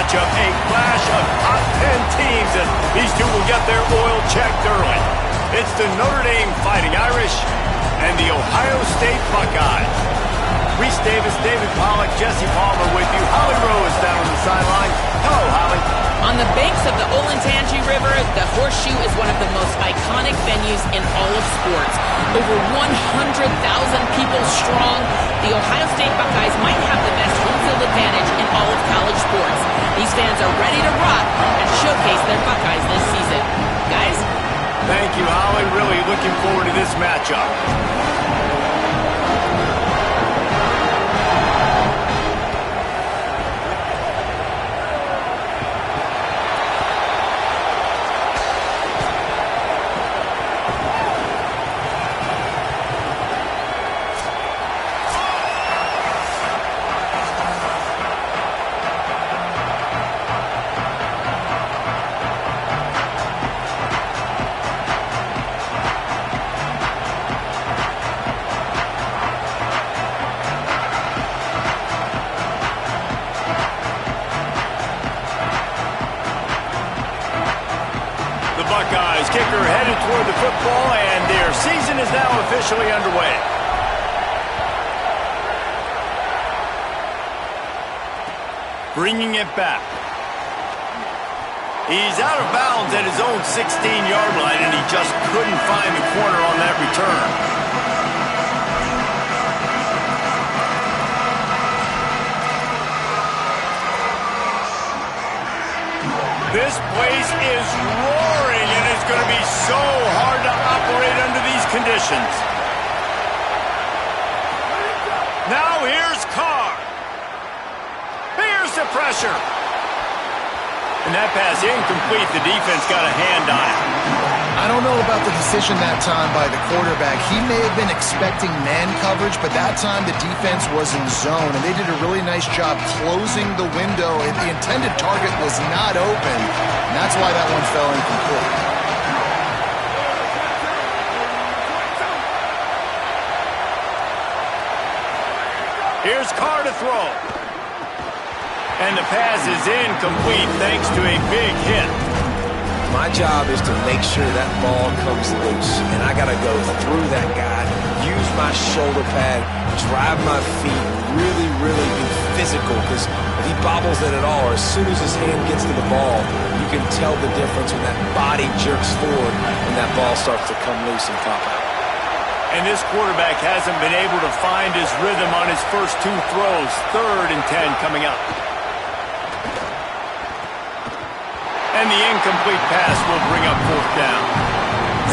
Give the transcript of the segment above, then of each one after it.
matchup, a clash of top 10 teams, and these two will get their oil checked early. It's the Notre Dame Fighting Irish and the Ohio State Buckeyes. Reese Davis, David Pollack, Jesse Palmer with you. Holly Rowe is down on the sideline. Hello, Holly. On the banks of the Olentangy River, the Horseshoe is one of the most iconic venues in all of sports. Over 100,000 people strong, the Ohio State Buckeyes might have the best home field advantage in all of college sports. These fans are ready to rock and showcase their Buckeyes this season. Guys? Thank you, Holly. Really looking forward to this matchup. Kicker headed toward the football, and their season is now officially underway. Bringing it back. He's out of bounds at his own 16-yard line, and he just couldn't find the corner on that return. This place is roaring, and it's going to be so hard to operate under these conditions. Now here's Carr. Here's the pressure. And that pass incomplete. The defense got a hand on it. I don't know about the decision that time by the quarterback. He may have been expecting man coverage, but that time the defense was in zone, and they did a really nice job closing the window. The intended target was not open, and that's why that one fell incomplete. Here's Carr to throw. And the pass is incomplete thanks to a big hit. My job is to make sure that ball comes loose, and I got to go through that guy, use my shoulder pad, drive my feet, really be physical, because if he bobbles it at all, or as soon as his hand gets to the ball, you can tell the difference when that body jerks forward and that ball starts to come loose and pop out. And this quarterback hasn't been able to find his rhythm on his first two throws. 3rd and 10 coming up. And the incomplete pass will bring up 4th down.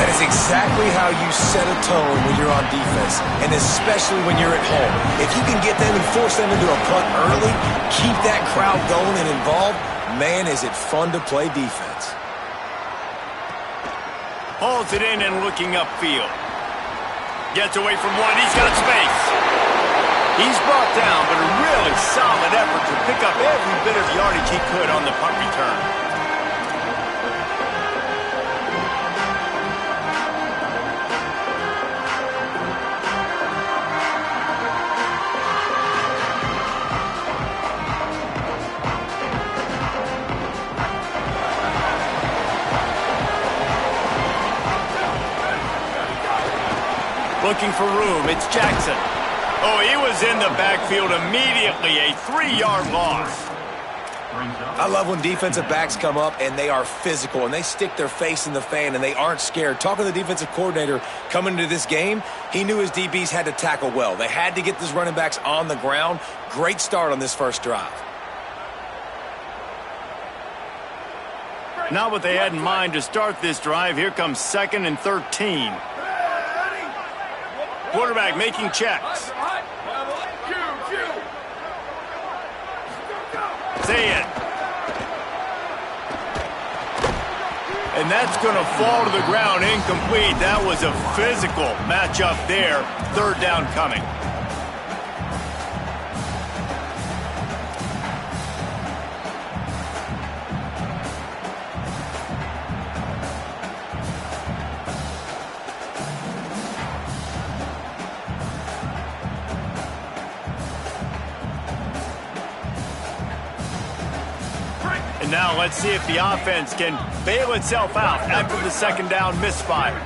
That is exactly how you set a tone when you're on defense, and especially when you're at home. If you can get them and force them into a punt early, keep that crowd going and involved, man, is it fun to play defense. Hauls it in and looking upfield. Gets away from one. He's got space. He's brought down, but a really solid effort to pick up every bit of yardage he could on the punt return. Looking for room, it's Jackson. Oh, he was in the backfield immediately, a 3-yard loss. I love when defensive backs come up and they are physical and they stick their face in the fan and they aren't scared. Talking to the defensive coordinator coming into this game, he knew his DBs had to tackle well. They had to get these running backs on the ground. Great start on this first drive. Not what they had in mind to start this drive. Here comes 2nd and 13. Quarterback making checks. Say it. And that's going to fall to the ground incomplete. That was a physical matchup there. 3rd down coming. And now let's see if the offense can bail itself out after the second down misfire.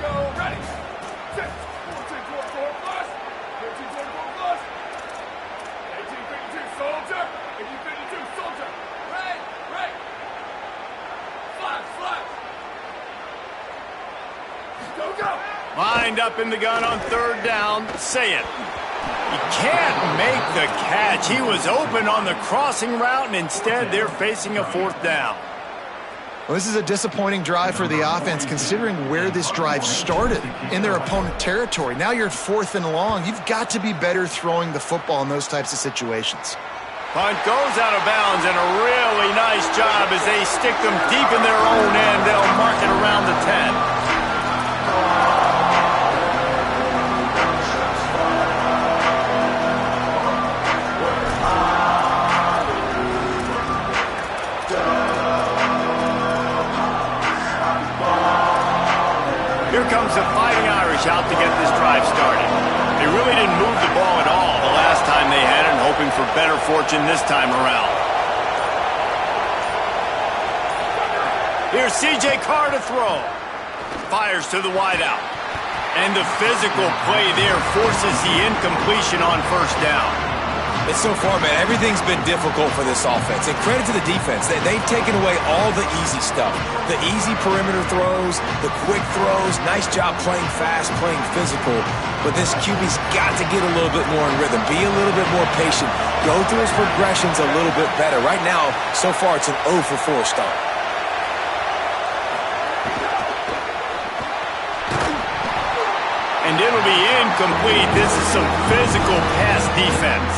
Lined up in the gun on third down. Say it. He can't make the catch. He was open on the crossing route, and instead they're facing a fourth down. Well, this is a disappointing drive for the offense, considering where this drive started, in their opponent territory. Now you're at 4th and long. You've got to be better throwing the football in those types of situations. Punt goes out of bounds, and a really nice job as they stick them deep in their own end. They'll mark it around the 10. Here comes the Fighting Irish out to get this drive started. They really didn't move the ball at all the last time they had it, and hoping for better fortune this time around. Here's C.J. Carr to throw. Fires to the wideout. And the physical play there forces the incompletion on first down. And so far, man, everything's been difficult for this offense. And credit to the defense. They've taken away all the easy stuff. The easy perimeter throws, the quick throws. Nice job playing fast, playing physical. But this QB's got to get a little bit more in rhythm. Be a little bit more patient. Go through his progressions a little bit better. Right now, so far, it's an 0 for 4 start. And it'll be incomplete. This is some physical pass defense.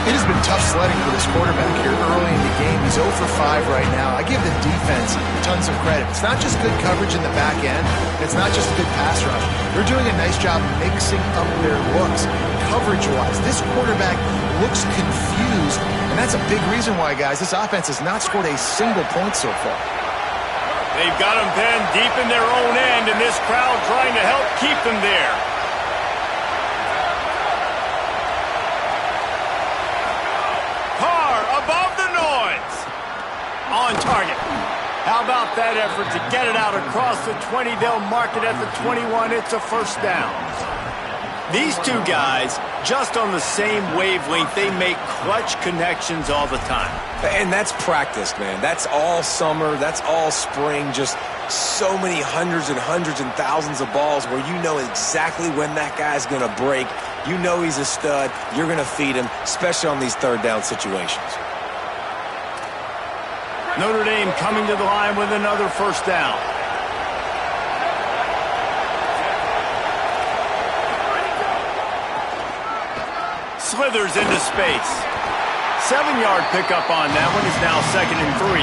It has been tough sledding for this quarterback here early in the game. He's 0 for 5 right now. I give the defense tons of credit. It's not just good coverage in the back end. It's not just a good pass rush. They're doing a nice job mixing up their looks coverage-wise. This quarterback looks confused, and that's a big reason why, guys, this offense has not scored a single point so far. They've got them pinned deep in their own end, and this crowd trying to help keep them there. Carr above the noise. On target. How about that effort to get it out across the 20? They'll mark it at the 21. It's a first down. These two guys, just on the same wavelength, they make clutch connections all the time. And that's practice, man. That's all summer. That's all spring. Just so many hundreds and thousands of balls where you know exactly when that guy's going to break. You know he's a stud. You're going to feed him, especially on these third down situations. Notre Dame coming to the line with another first down. Slithers into space. 7-yard pickup on that one. Is now 2nd and 3.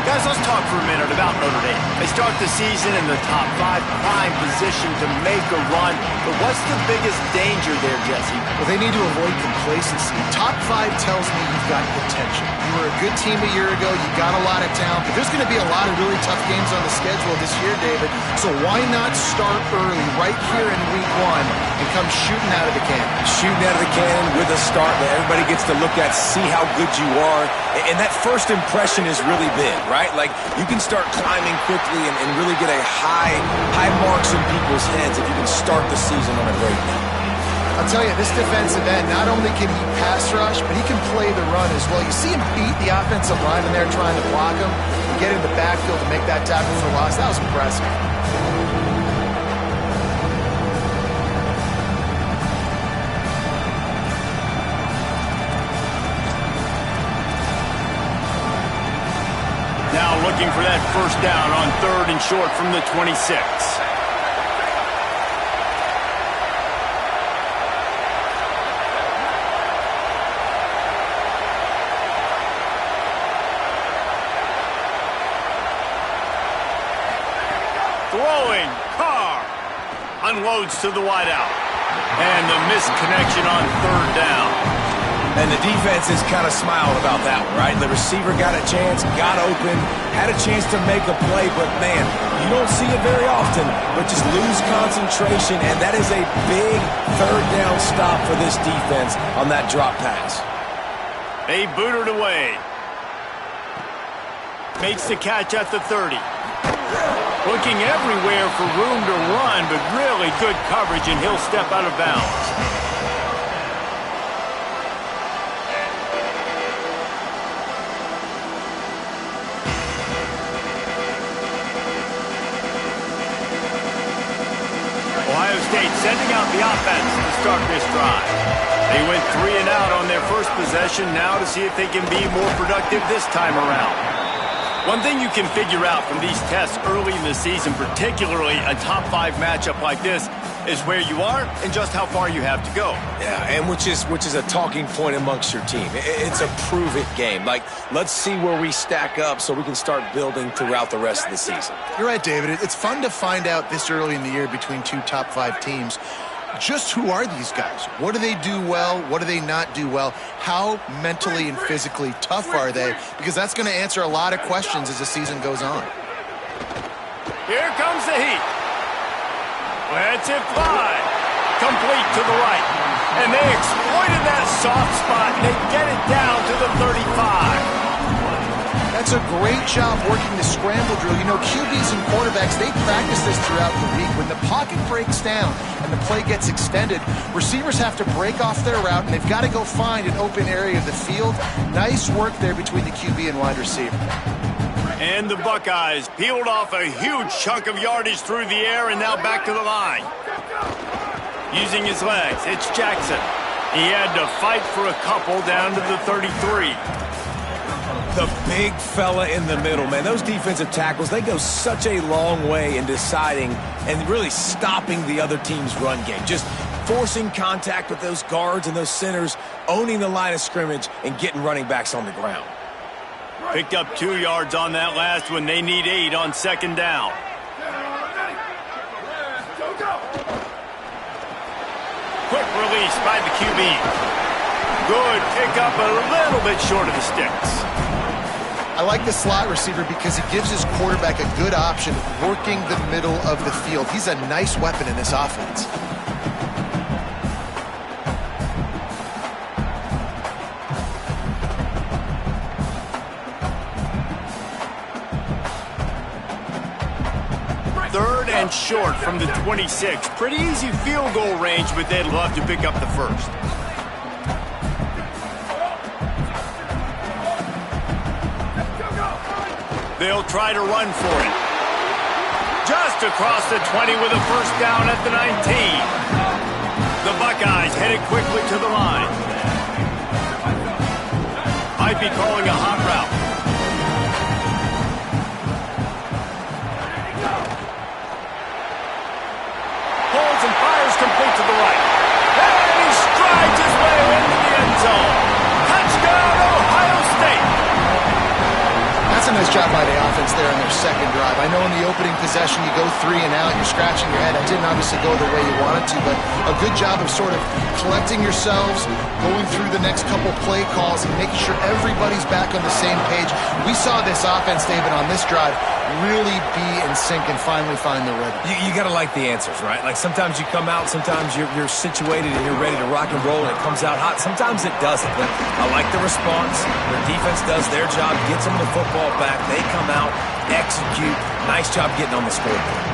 Guys, let's talk for a minute about Notre Dame. They start the season in the top 5, prime position to make a run. But what's the biggest danger there, Jesse? Well, they need to avoid complacency. Top 5 tells me you've got potential. You were a good team a year ago. You got a lot of talent. But there's going to be a lot of really tough games on the schedule this year, David. So why not start early right here in week 1 and come shooting out of the cannon? Shooting out of the cannon with a start that everybody gets to look at, see how good you are. And that first impression is really big, right? Like, you can start climbing quickly and really get a high marks in people's heads if you can start the season on a great note. I'll tell you, this defensive end, not only can he pass rush, but he can play the run as well. You see him beat the offensive lineman there trying to block him and get in the backfield to make that tackle for loss. That was impressive. Now looking for that first down on 3rd and short from the 26. Throwing, Carr unloads to the wideout. And the missed connection on 3rd down. And the defense has kind of smiled about that one, right? The receiver got a chance, got open, had a chance to make a play, but man, you don't see it very often, but just lose concentration, and that is a big 3rd down stop for this defense on that drop pass. They boot it away. Makes the catch at the 30. Looking everywhere for room to run, but really good coverage, and he'll step out of bounds. Ohio State sending out the offense to start this drive. They went 3 and out on their first possession, now to see if they can be more productive this time around. One thing you can figure out from these tests early in the season, particularly a top-5 matchup like this, is where you are and just how far you have to go. Yeah, and which is a talking point amongst your team. It's a prove-it game. Like, let's see where we stack up so we can start building throughout the rest of the season. You're right, David. It's fun to find out this early in the year between two top-5 teams. Just who are these guys? What do they do well? What do they not do well? How mentally and physically tough are they? Because that's going to answer a lot of questions as the season goes on. Here comes the heat. Lets it fly. Complete to the right. And they exploited that soft spot, and they get it down to the 35. That's a great job working the scramble drill. You know, QBs and quarterbacks, they practice this throughout the week. When the pocket breaks down and the play gets extended, receivers have to break off their route, and they've got to go find an open area of the field. Nice work there between the QB and wide receiver. And the Buckeyes peeled off a huge chunk of yardage through the air, and now back to the line. Using his legs, it's Jackson. He had to fight for a couple down to the 33. The big fella in the middle, man. Those defensive tackles, they go such a long way in deciding and really stopping the other team's run game. Just forcing contact with those guards and those centers, owning the line of scrimmage, and getting running backs on the ground. Picked up 2 yards on that last one. They need 8 on second down. Quick release by the QB. Good pick up, a little bit short of the sticks. I like the slot receiver because he gives his quarterback a good option working the middle of the field. He's a nice weapon in this offense. Third and short from the 26. Pretty easy field goal range, but they'd love to pick up the first. They'll try to run for it. Just across the 20 with a first down at the 19. The Buckeyes headed quickly to the line. Might be calling a hot route. Holds and fires complete to the right. And he strides his way into the end zone. Touchdown, Ohio State. That's a nice job by the offense there on their second drive. I know in the opening possession you go 3 and out, you're scratching your head. It didn't obviously go the way you wanted to, but a good job of sort of collecting yourselves, going through the next couple play calls, and making sure everybody's back on the same page. We saw this offense, David, on this drive really be in sync and finally find the rhythm. You got to like the answers, right? Like sometimes you come out, sometimes you're situated and you're ready to rock and roll and it comes out hot. Sometimes it doesn't. But I like the response. The defense does their job, gets them the football back. They come out, execute. Nice job getting on the scoreboard.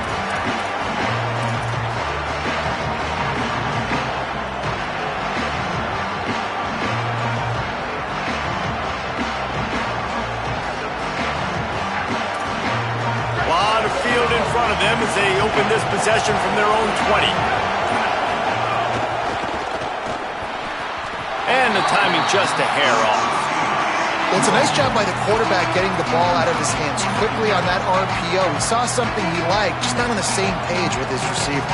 In front of them as they open this possession from their own 20. And the timing just a hair off. Well, it's a nice job by the quarterback getting the ball out of his hands quickly on that RPO. He saw something he liked, just not on the same page with his receiver.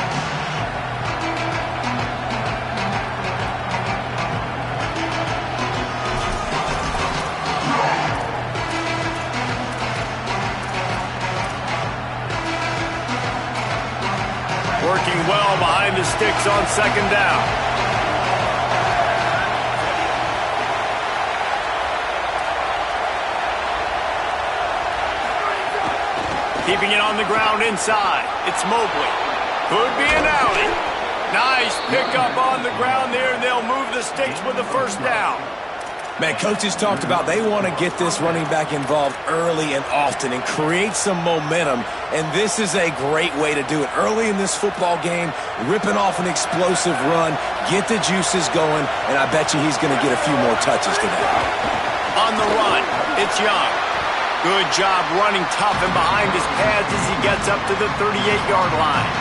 Working well behind the sticks on second down. Keeping it on the ground inside. It's Mobley. Could be an alley. Nice pickup on the ground there, and they'll move the sticks with the first down. Man, coaches talked about they want to get this running back involved early and often and create some momentum, and this is a great way to do it. Early in this football game, ripping off an explosive run, get the juices going, and I bet you he's going to get a few more touches today. On the run, it's Young. Good job running tough and behind his pads as he gets up to the 38-yard line.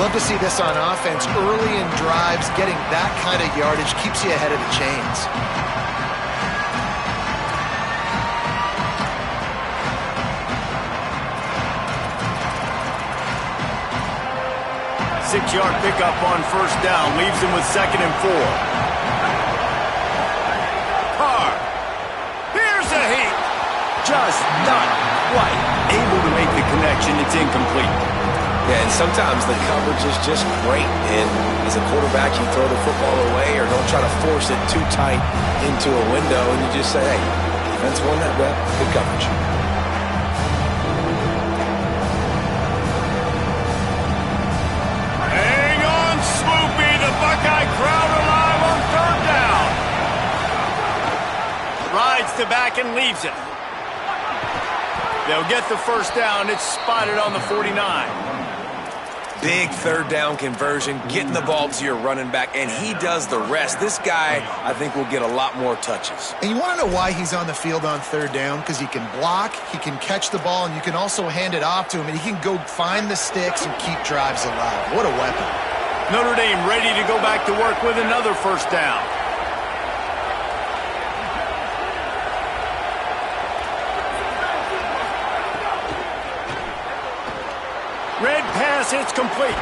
Love to see this on offense. Early in drives, getting that kind of yardage keeps you ahead of the chains. 6-yard pickup on first down. Leaves him with 2nd and 4. Carr. Here's a heat. Just not quite able to make the connection. It's incomplete. Yeah, and sometimes the coverage is just great. And as a quarterback, you throw the football away or don't try to force it too tight into a window. And you just say, hey, defense won that rep. Good coverage. Buckeye crowd alive on 3rd down. Rides to back and leaves it. They'll get the first down. It's spotted on the 49. Big 3rd down conversion, getting the ball to your running back, and he does the rest. This guy, I think, will get a lot more touches. And you want to know why he's on the field on 3rd down? Because he can block, he can catch the ball, and you can also hand it off to him, and he can go find the sticks and keep drives alive. What a weapon. Notre Dame ready to go back to work with another first down. Red pass hits complete.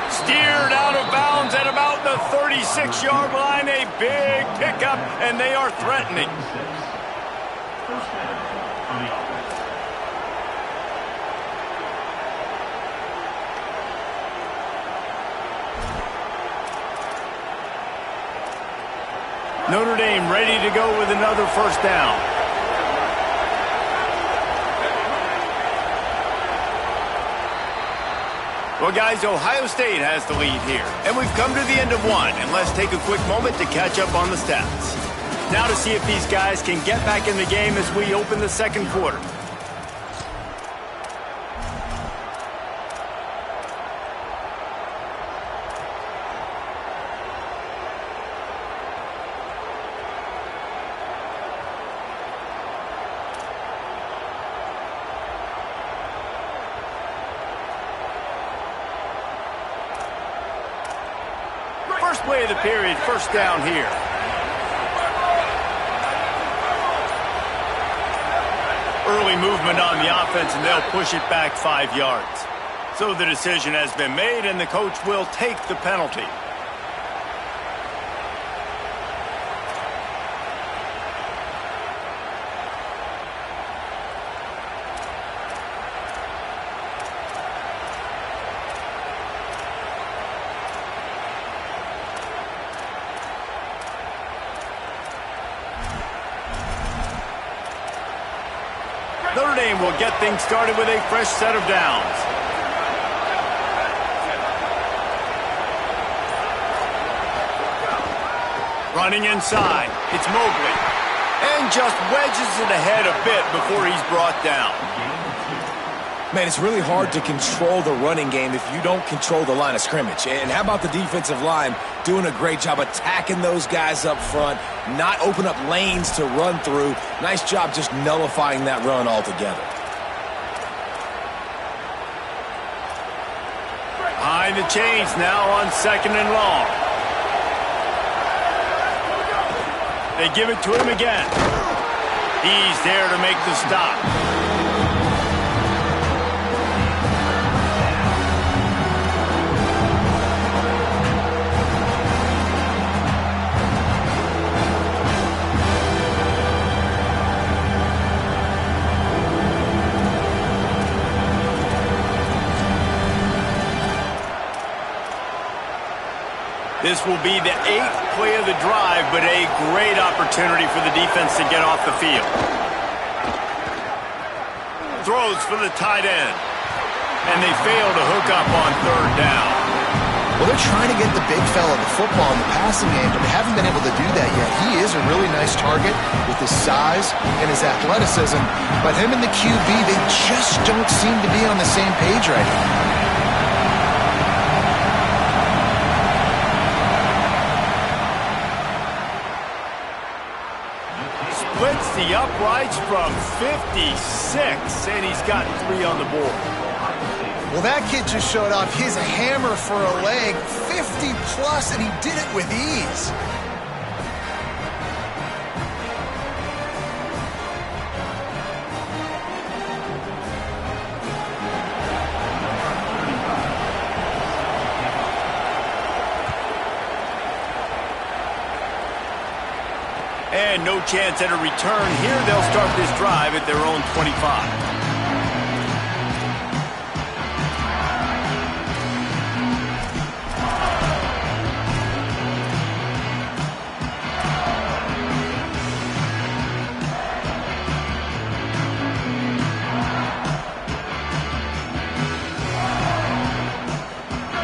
Steered out of bounds at about the 36-yard line. A big pickup, and they are threatening. Notre Dame ready to go with another first down. Well, guys, Ohio State has the lead here. And we've come to the end of one. And let's take a quick moment to catch up on the stats. Now to see if these guys can get back in the game as we open the 2nd quarter. First play of the period, first down here. Early movement on the offense, and they'll push it back 5 yards. So the decision has been made, and the coach will take the penalty. Notre Dame will get things started with a fresh set of downs. Running inside, it's Mobley. And just wedges it ahead a bit before he's brought down. Man, it's really hard to control the running game if you don't control the line of scrimmage. And how about the defensive line doing a great job attacking those guys up front, not open up lanes to run through. Nice job just nullifying that run altogether. Behind the chains now on 2nd and long. They give it to him again. He's there to make the stop. This will be the 8th play of the drive, but a great opportunity for the defense to get off the field. Throws for the tight end. And they fail to hook up on 3rd down. Well, they're trying to get the big fella the football in the passing game, but they haven't been able to do that yet. He is a really nice target with his size and his athleticism, but him and the QB, they just don't seem to be on the same page right now. Splits the uprights from 56, and he's got 3 on the board. Well, that kid just showed off his hammer for a leg, 50-plus, and he did it with ease. And no chance at a return here. They'll start this drive at their own 25.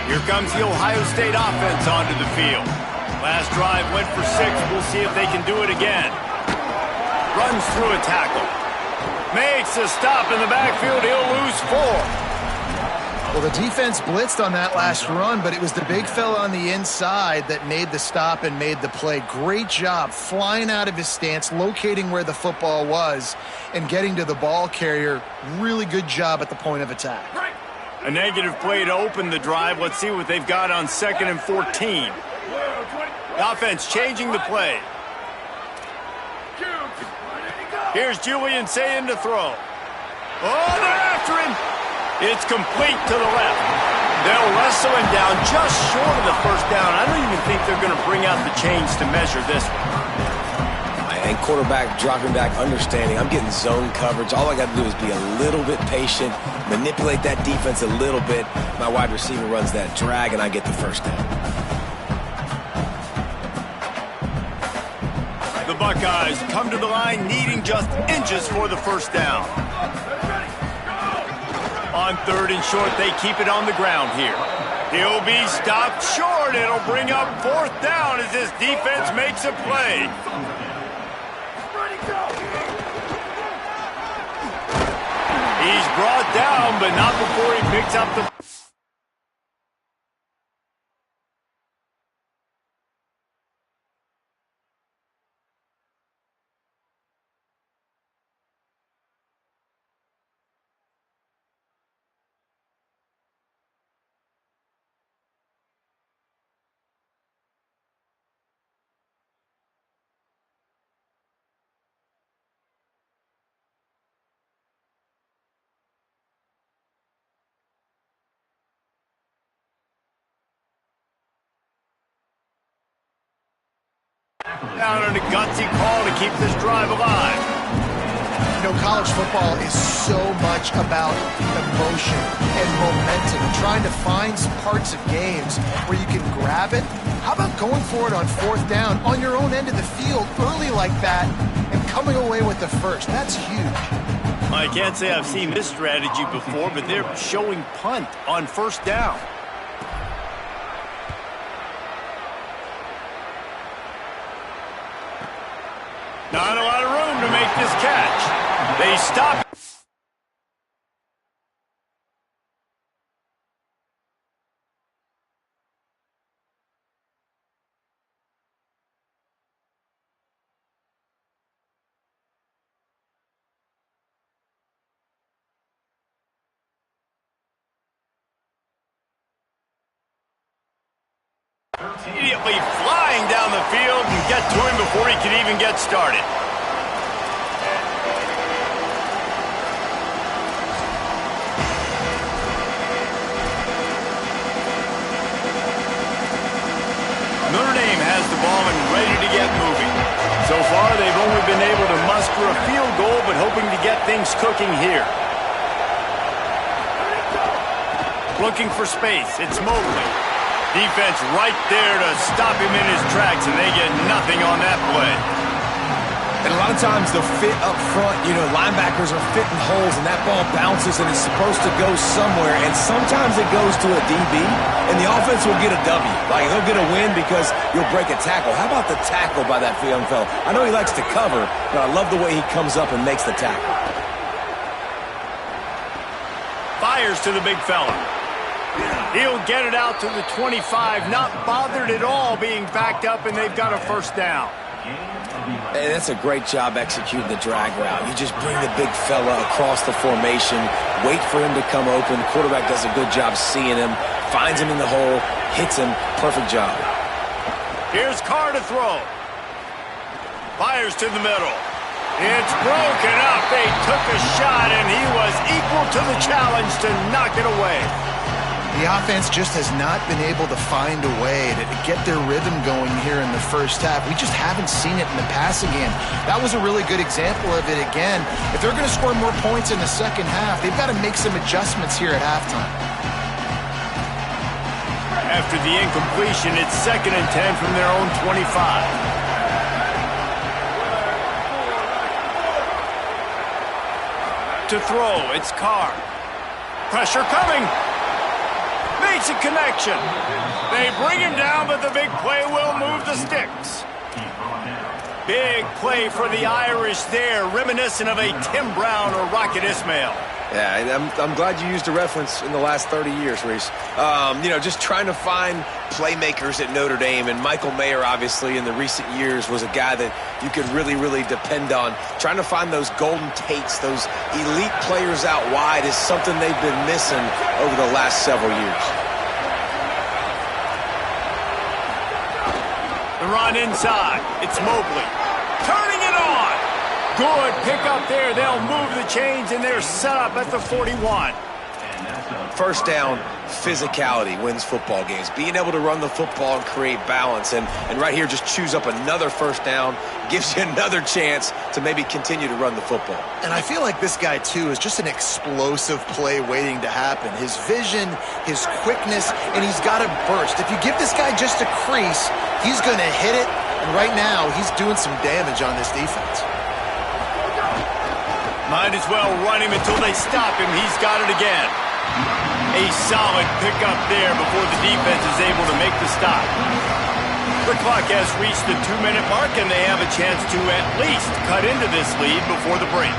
Here comes the Ohio State offense onto the field. Last drive went for 6. We'll see if they can do it again. Runs through a tackle. Makes a stop in the backfield. He'll lose 4. Well, the defense blitzed on that last run, but it was the big fella on the inside that made the stop and made the play. Great job flying out of his stance, locating where the football was, and getting to the ball carrier. Really good job at the point of attack. A negative play to open the drive. Let's see what they've got on 2nd and 14. The offense changing the play. Here's Julian Sayin to throw. Oh, they're after him. It's complete to the left. They'll wrestle him down just short of the first down. I don't even think they're going to bring out the chains to measure this one. And quarterback dropping back, understanding I'm getting zone coverage. All I got to do is be a little bit patient, manipulate that defense a little bit. My wide receiver runs that drag, and I get the first down. The Buckeyes come to the line needing just inches for the first down. On 3rd and short, they keep it on the ground here. He'll be stopped short. It'll bring up 4th down as this defense makes a play. He's brought down, but not before he picks up the... Down on a gutsy call to keep this drive alive. You know, college football is so much about emotion and momentum and trying to find some parts of games where you can grab it. How about going for it on 4th down on your own end of the field early like that and coming away with the first? That's huge. I can't say I've seen this strategy before, but they're showing punt on 1st down. Not a lot of room to make this catch. They stop. Immediately flying down the field and get to him before he can even get started. Notre Dame has the ball and ready to get moving. So far, they've only been able to muster a field goal, but hoping to get things cooking here. Looking for space. It's Mobley. Defense right there to stop him in his tracks, and they get nothing on that play. And a lot of times they'll fit up front. You know, linebackers are fitting holes, and that ball bounces, and it's supposed to go somewhere. And sometimes it goes to a DB, and the offense will get a W. Like, they'll get a win because you'll break a tackle. How about the tackle by that young fella? I know he likes to cover, but I love the way he comes up and makes the tackle. Fires to the big fella. He'll get it out to the 25, not bothered at all being backed up, and they've got a first down. And that's a great job executing the drag route. You just bring the big fella across the formation, wait for him to come open. The quarterback does a good job seeing him, finds him in the hole, hits him. Perfect job. Here's Carr to throw. Fires to the middle. It's broken up. They took a shot, and he was equal to the challenge to knock it away. The offense just has not been able to find a way to get their rhythm going here in the first half. We just haven't seen it in the passing game. That was a really good example of it again. If they're going to score more points in the second half, they've got to make some adjustments here at halftime. After the incompletion, it's 2nd and 10 from their own 25. To throw, it's Carr. Pressure coming. Makes a connection. They bring him down, but the big play will move the sticks. Big play for the Irish there, reminiscent of a Tim Brown or Rocket Ismail. Yeah, I'm glad you used a reference in the last 30 years, Reese. You know, just trying to find playmakers at Notre Dame, and Michael Mayer, obviously, in the recent years was a guy that you could really, really depend on. Trying to find those golden Tates, those elite players out wide is something they've been missing over the last several years. The run inside. It's Mobley. Turning it on. Good pickup there. They'll move the chains, and they're set up at the 41. First down, physicality wins football games. Being able to run the football and create balance. And right here, just choose up another first down. Gives you another chance to maybe continue to run the football. And I feel like this guy, too, is just an explosive play waiting to happen. His vision, his quickness, and he's got to burst. If you give this guy just a crease, he's going to hit it. And right now, he's doing some damage on this defense. Might as well run him until they stop him. He's got it again. A solid pickup there before the defense is able to make the stop. The clock has reached the 2-minute mark, and they have a chance to at least cut into this lead before the break.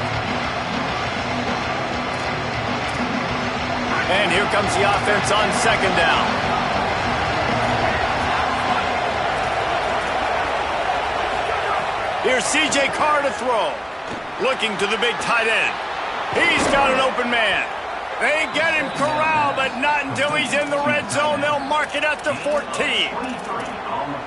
And here comes the offense on 2nd down. Here's C.J. Carr to throw. Looking to the big tight end. He's got an open man. They get him corralled, but not until he's in the red zone. They'll mark it at the 14.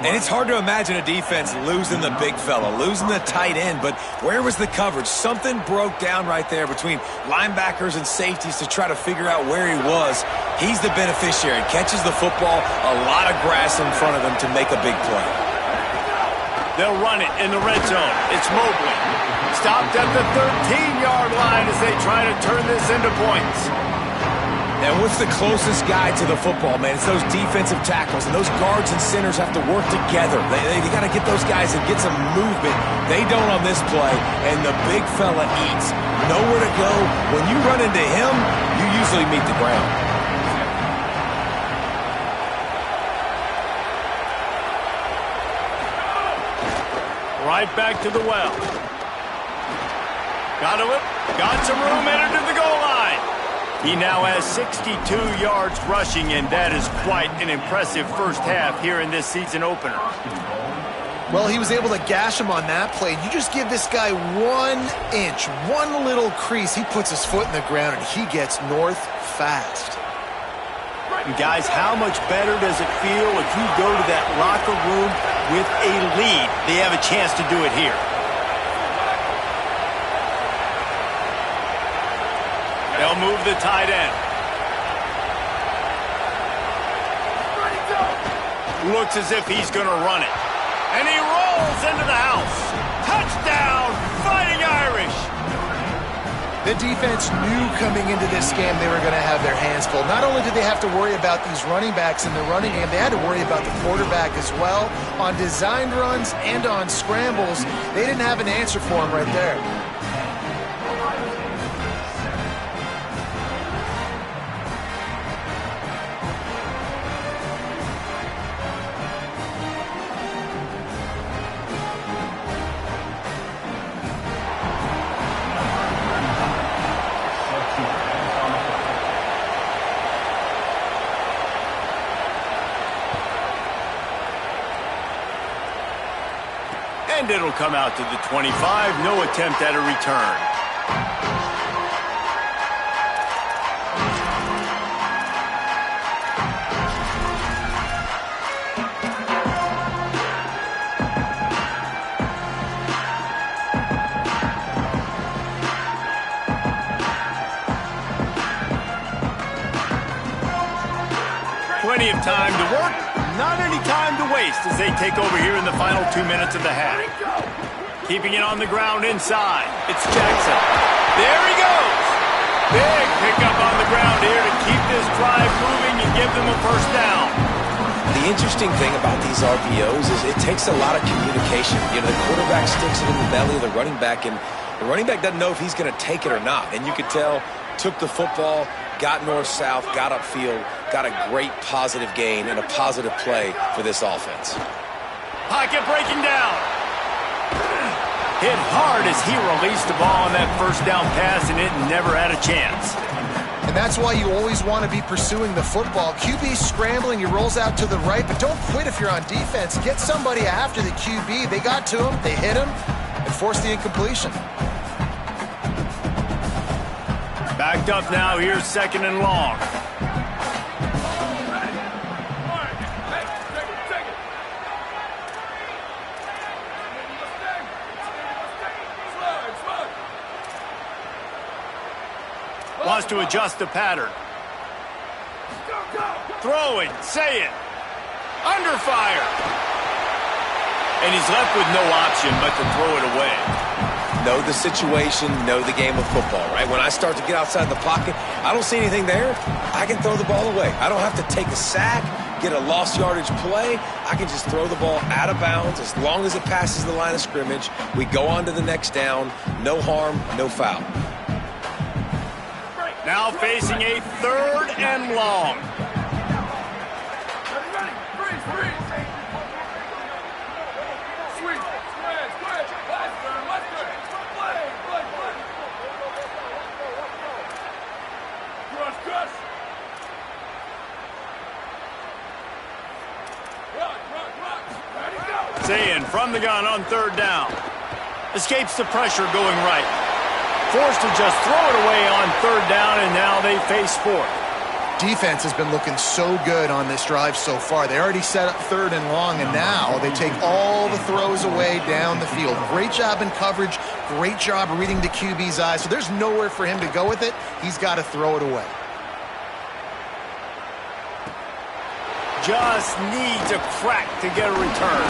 And it's hard to imagine a defense losing the big fella, losing the tight end, but where was the coverage? Something broke down right there between linebackers and safeties to try to figure out where he was. He's the beneficiary. Catches the football, a lot of grass in front of him to make a big play. They'll run it in the red zone. It's Mobley. Stopped at the 13-yard line as they try to turn this into points. And what's the closest guy to the football, man? It's those defensive tackles, and those guards and centers have to work together. They got to get those guys and get some movement. They don't on this play, and the big fella eats. Nowhere to go. When you run into him, you usually meet the ground. Right back to the well. Got some room, entered to the goal line. He now has 62 yards rushing, and that is quite an impressive first half here in this season opener. Well, he was able to gash him on that play. You just give this guy 1 inch, one little crease, he puts his foot in the ground, and he gets north fast. And guys, how much better does it feel if you go to that locker room with a lead? They have a chance to do it here. They'll move the tight end. Looks as if he's going to run it. And he rolls into the house. Touchdown, Fighting Irish. The defense knew coming into this game they were going to have their hands full. Not only did they have to worry about these running backs in the running game, they had to worry about the quarterback as well. On designed runs and on scrambles, they didn't have an answer for him right there. And it'll come out to the 25. No attempt at a return. Plenty of time to work. Not any time to waste as they take over here in the final 2 minutes of the half. Keeping it on the ground inside. It's Jackson. There he goes. Big pickup on the ground here to keep this drive moving and give them a first down. The interesting thing about these RPOs is it takes a lot of communication. You know, the quarterback sticks it in the belly of the running back, and the running back doesn't know if he's going to take it or not. And you could tell, took the football, got north-south, got upfield, got a great positive gain and a positive play for this offense. Pocket breaking down. Hit hard as he released the ball on that first down pass, and it never had a chance. And that's why you always want to be pursuing the football. QB scrambling, he rolls out to the right, but don't quit if you're on defense. Get somebody after the QB. They got to him, they hit him, and forced the incompletion. Backed up now, here's second and long. Wants to adjust the pattern. Throwing, say it. Under fire. And he's left with no option but to throw it away. Know the situation, know the game of football, right? When I start to get outside the pocket, I don't see anything there. I can throw the ball away. I don't have to take a sack, get a lost yardage play. I can just throw the ball out of bounds as long as it passes the line of scrimmage. We go on to the next down. No harm, no foul. Now facing a third and long. Saying from the gun on third down. Escapes the pressure going right. Forced to just throw it away on third down, and now they face fourth. Defense has been looking so good on this drive so far. They already set up third and long, and now they take all the throws away down the field. Great job in coverage, great job reading the QB's eyes. So there's nowhere for him to go with it. He's got to throw it away. Just needs a crack to get a return.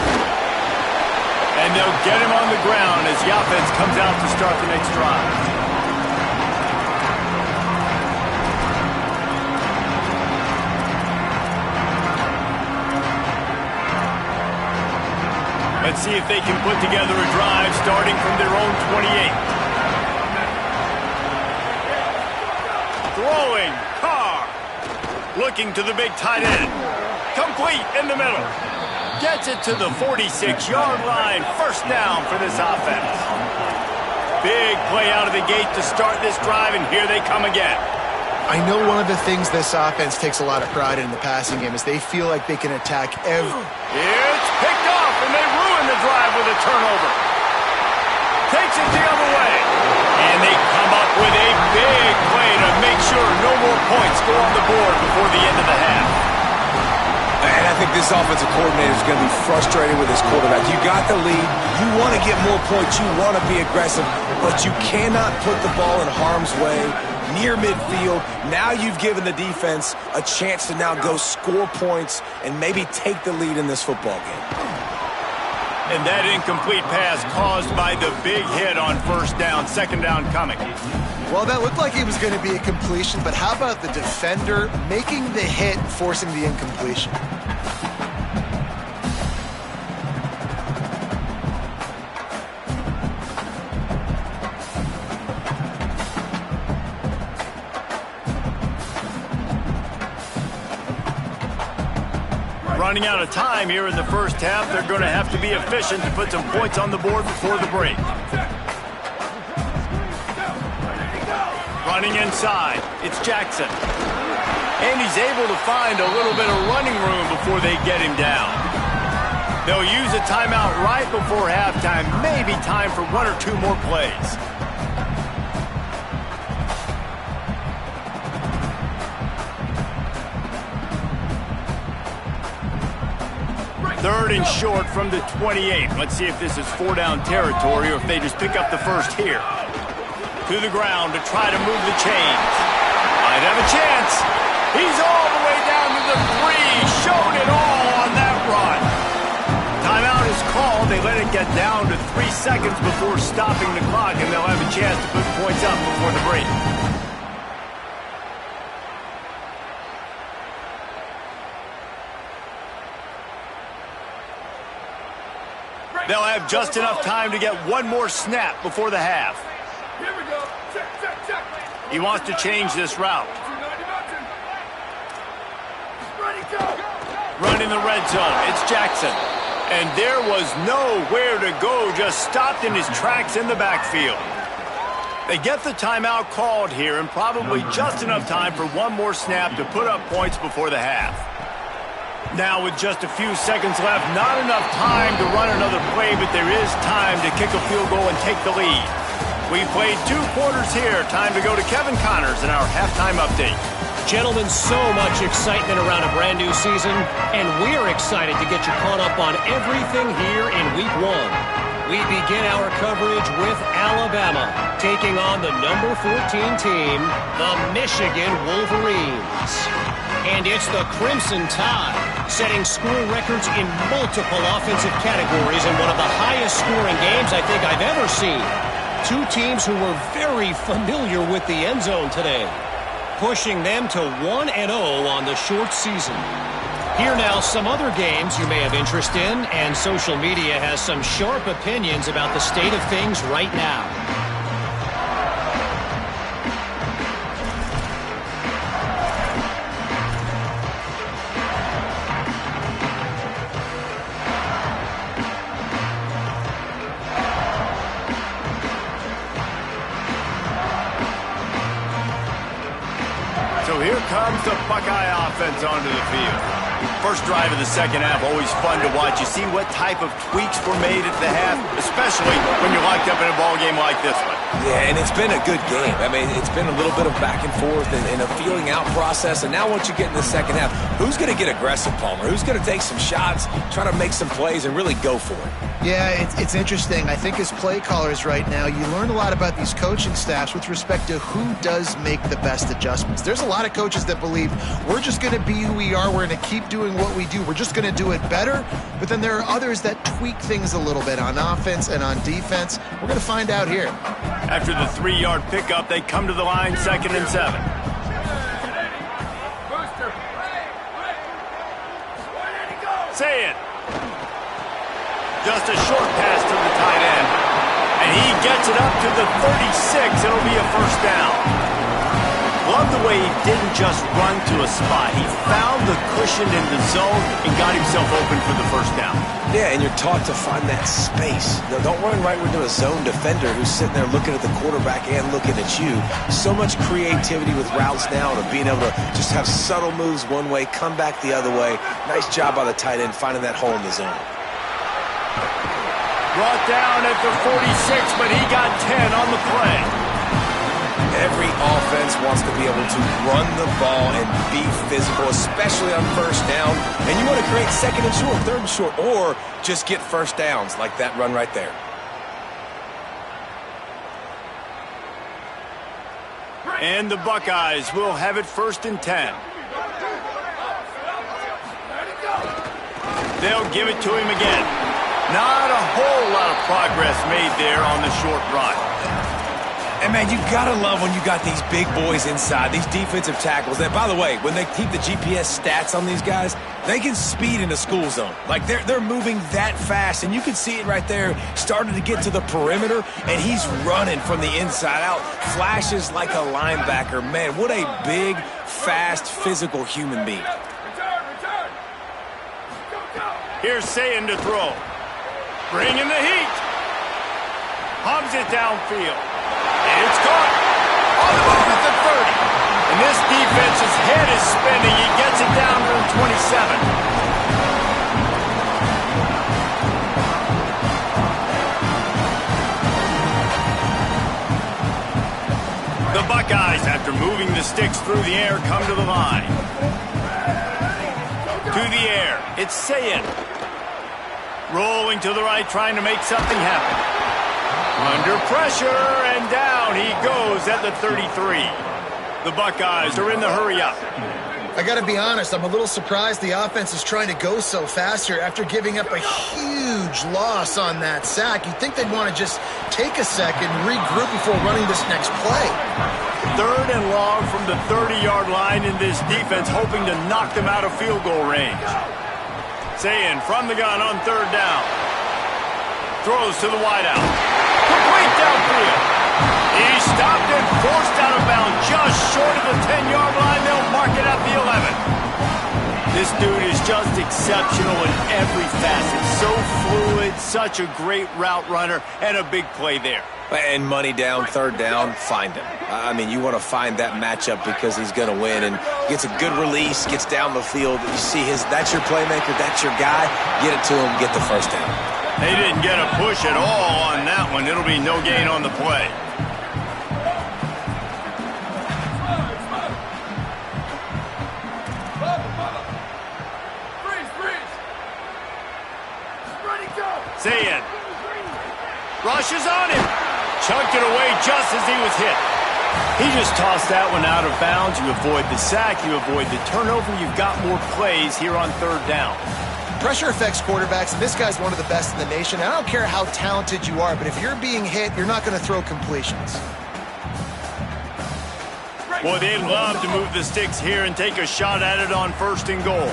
And they'll get him on the ground as the offense comes out to start the next drive. Let's see if they can put together a drive starting from their own 28. Throwing, Carr. Looking to the big tight end. Complete in the middle. Gets it to the 46-yard line. First down for this offense. Big play out of the gate to start this drive, and here they come again. I know one of the things this offense takes a lot of pride in the passing game is they feel like they can attack every... It's picked off, and they ruin the drive with a turnover. Takes it the other way. And they come up with a big play to make sure no more points go on the board before the end of the half. And I think this offensive coordinator is going to be frustrated with his quarterback. You got the lead. You want to get more points. You want to be aggressive. But you cannot put the ball in harm's way near midfield. Now you've given the defense a chance to now go score points and maybe take the lead in this football game. And that incomplete pass caused by the big hit on first down. Second down coming. Well, that looked like it was going to be a completion, but how about the defender making the hit, forcing the incompletion? Running out of time here in the first half. They're going to have to be efficient to put some points on the board before the break. Running inside, it's Jackson. And he's able to find a little bit of running room before they get him down. They'll use a timeout right before halftime, maybe time for one or two more plays. Third and short from the 28. Let's see if this is 4-down territory or if they just pick up the first here. To the ground to try to move the chains. Might have a chance. He's all the way down to the 3. Showed it all on that run. Timeout is called. They let it get down to 3 seconds before stopping the clock, and they'll have a chance to put points up before the break. They'll have just enough time to get one more snap before the half. Here we go. Check, check, check. He wants to change this route. Ready, go. Running the red zone, it's Jackson. And there was nowhere to go, just stopped in his tracks in the backfield. They get the timeout called here and probably just enough time for one more snap to put up points before the half. Now with just a few seconds left, not enough time to run another play, but there is time to kick a field goal and take the lead. We played 2 quarters here. Time to go to Kevin Connors in our halftime update. Gentlemen, so much excitement around a brand new season, and we're excited to get you caught up on everything here in Week 1. We begin our coverage with Alabama, taking on the number 14 team, the Michigan Wolverines. And it's the Crimson Tide, setting score records in multiple offensive categories in one of the highest scoring games I think I've ever seen. 2 teams who were very familiar with the end zone today, pushing them to 1-0 on the short season. Here now, some other games you may have interest in, and social media has some sharp opinions about the state of things right now. So here comes the Buckeye offense onto the field. First drive of the second half, always fun to watch. You see what type of tweaks were made at the half, especially when you're locked up in a ball game like this one. Yeah, and it's been a good game. I mean, it's been a little bit of back and forth and a feeling out process. And now once you get in the second half, who's going to get aggressive, Palmer? Who's going to take some shots, try to make some plays, and really go for it? Yeah, it's interesting. I think as play callers right now, you learn a lot about these coaching staffs with respect to who does make the best adjustments. There's a lot of coaches that believe we're just going to be who we are. We're going to keep doing what we do. We're just going to do it better. But then there are others that tweak things a little bit on offense and on defense. We're going to find out here. After the 3-yard pickup, they come to the line 2nd and 7. Say it. Just a short pass to the tight end. And he gets it up to the 36. It'll be a first down. Love the way he didn't just run to a spot. He found the cushion in the zone and got himself open for the first down. Yeah, and you're taught to find that space. No, don't run right into a zone defender who's sitting there looking at the quarterback and looking at you. So much creativity with routes now to being able to just have subtle moves one way, come back the other way. Nice job by the tight end finding that hole in the zone. Brought down at the 46, but he got 10 on the play. Every offense wants to be able to run the ball and be physical, especially on first down. And you want to create 2nd and short, 3rd and short, or just get first downs like that run right there. And the Buckeyes will have it 1st and 10. They'll give it to him again. Not a whole lot of progress made there on the short run. And man, you got to love when you got these big boys inside, these defensive tackles. And by the way, when they keep the GPS stats on these guys, they can speed in the school zone. Like, they're moving that fast, and you can see it right there. Starting to get to the perimeter, and he's running from the inside out. Flashes like a linebacker. Man, what a big, fast, physical human being. Return. Go. Here's Sayin to throw. Bringing the heat. Hubs it downfield. It's caught. On the move at the 30. And this defense's head is spinning. He gets it down to the 27. The Buckeyes, after moving the sticks through the air, come to the line. To the air. It's Sayin. Rolling to the right, trying to make something happen. Under pressure, and down he goes at the 33. The Buckeyes are in the hurry-up. I got to be honest, I'm a little surprised the offense is trying to go so fast here after giving up a huge loss on that sack. You'd think they'd want to just take a second, regroup before running this next play. 3rd and long from the 30-yard line in this defense, hoping to knock them out of field goal range. Sayin from the gun on 3rd down. Throws to the wideout. Complete downfield. He's stopped and forced out of bounds just short of the 10-yard line. They'll mark it at the 11. This dude is just exceptional in every facet. So fluid, such a great route runner, and a big play there. And money down, 3rd down, find him. I mean, you want to find that matchup because he's going to win, and gets a good release, gets down the field. You see that's your playmaker, that's your guy. Get it to him, get the 1st down. They didn't get a push at all on that one. It'll be no gain on the play. Freeze. Ready, go. Sayin rushes on him. Chucked it away just as he was hit. He just tossed that one out of bounds. You avoid the sack, you avoid the turnover. You've got more plays here on 3rd down. Pressure affects quarterbacks, and this guy's one of the best in the nation. I don't care how talented you are, but if you're being hit, you're not going to throw completions. Boy, they'd love to move the sticks here and take a shot at it on 1st and goal.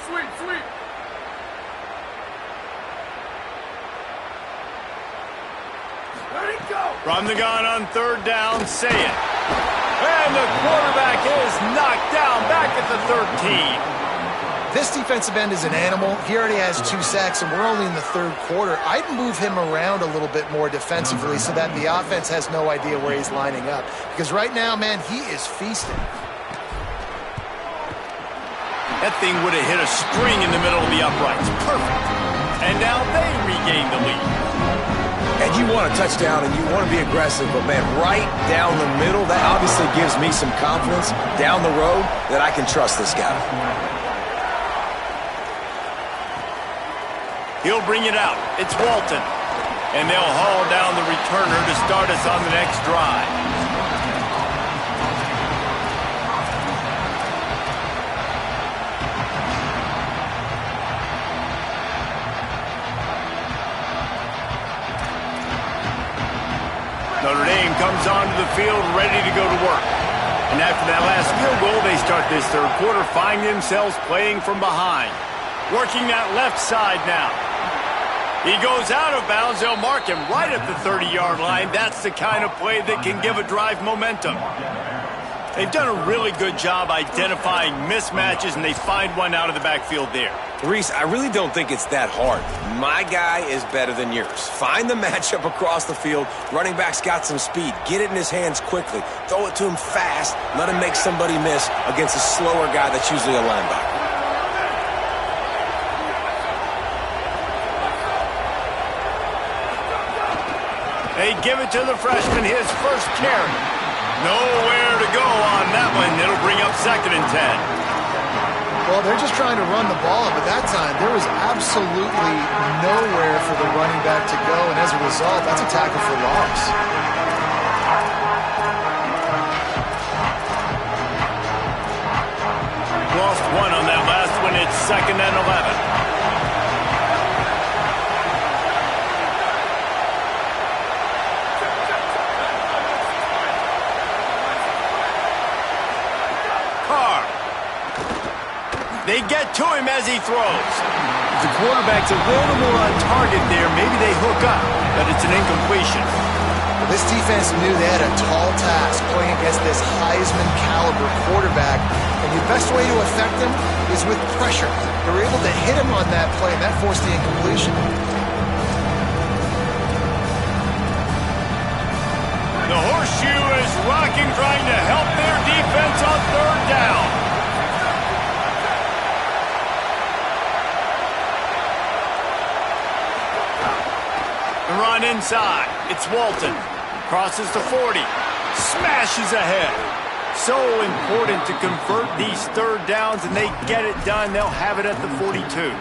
Sweep. Ready, go. From the gun on 3rd down, Sayin. And the quarterback is knocked down back at the 13. This defensive end is an animal. He already has 2 sacks, and we're only in the 3rd quarter. I'd move him around a little bit more defensively so that the offense has no idea where he's lining up. Because right now, man, he is feasting. That thing would have hit a string in the middle of the uprights. Perfect. And now they regain the lead. And you want a touchdown and you want to be aggressive, but man, right down the middle, that obviously gives me some confidence down the road that I can trust this guy. He'll bring it out. It's Walton. And they'll haul down the returner to start us on the next drive. Notre Dame comes onto the field ready to go to work. And after that last field goal, they start this 3rd quarter, find themselves playing from behind. Working that left side now. He goes out of bounds. They'll mark him right at the 30-yard line. That's the kind of play that can give a drive momentum. They've done a really good job identifying mismatches, and they find one out of the backfield there. Reese, I really don't think it's that hard. My guy is better than yours. Find the matchup across the field. Running back's got some speed. Get it in his hands quickly. Throw it to him fast. Let him make somebody miss against a slower guy that's usually a linebacker. They give it to the freshman, his first carry. Nowhere to go on that one. It'll bring up 2nd and 10. Well, they're just trying to run the ball, but that time there was absolutely nowhere for the running back to go, and as a result, that's a tackle for loss. Lost one on that last one. It's 2nd and 11. They get to him as he throws. The quarterback's a little more on target there. Maybe they hook up, but it's an incompletion. Well, this defense knew they had a tall task playing against this Heisman-caliber quarterback, and the best way to affect him is with pressure. They were able to hit him on that play, and that forced the incompletion. The horseshoe is rocking, trying to help their defense on third down. The run inside. It's Walton. Crosses the 40. Smashes ahead. So important to convert these third downs, and they get it done. They'll have it at the 42.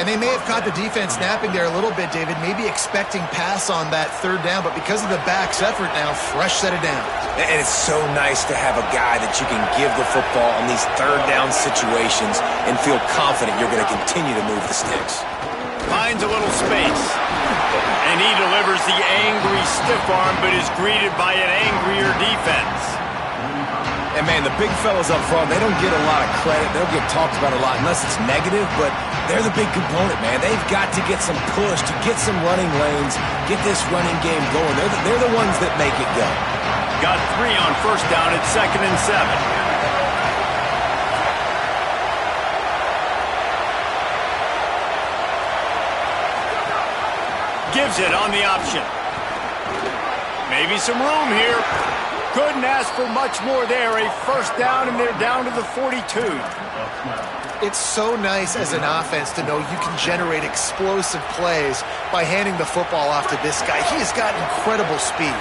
And they may have caught the defense napping there a little bit, David, maybe expecting pass on that third down, but because of the back's effort now, fresh set it down. And it's so nice to have a guy that you can give the football in these third down situations and feel confident you're going to continue to move the sticks. Finds a little space. And he delivers the angry stiff arm, but is greeted by an angrier defense. And, man, the big fellas up front, they don't get a lot of credit. They'll get talked about a lot unless it's negative, but they're the big component, man. They've got to get some push, to get some running lanes, get this running game going. They're the ones that make it go. Got 3 on first down at 2nd and 7. Gives it on the option. Maybe some room here. Couldn't ask for much more there. A first down, and they're down to the 42. It's so nice as an offense to know you can generate explosive plays by handing the football off to this guy. He has got incredible speed.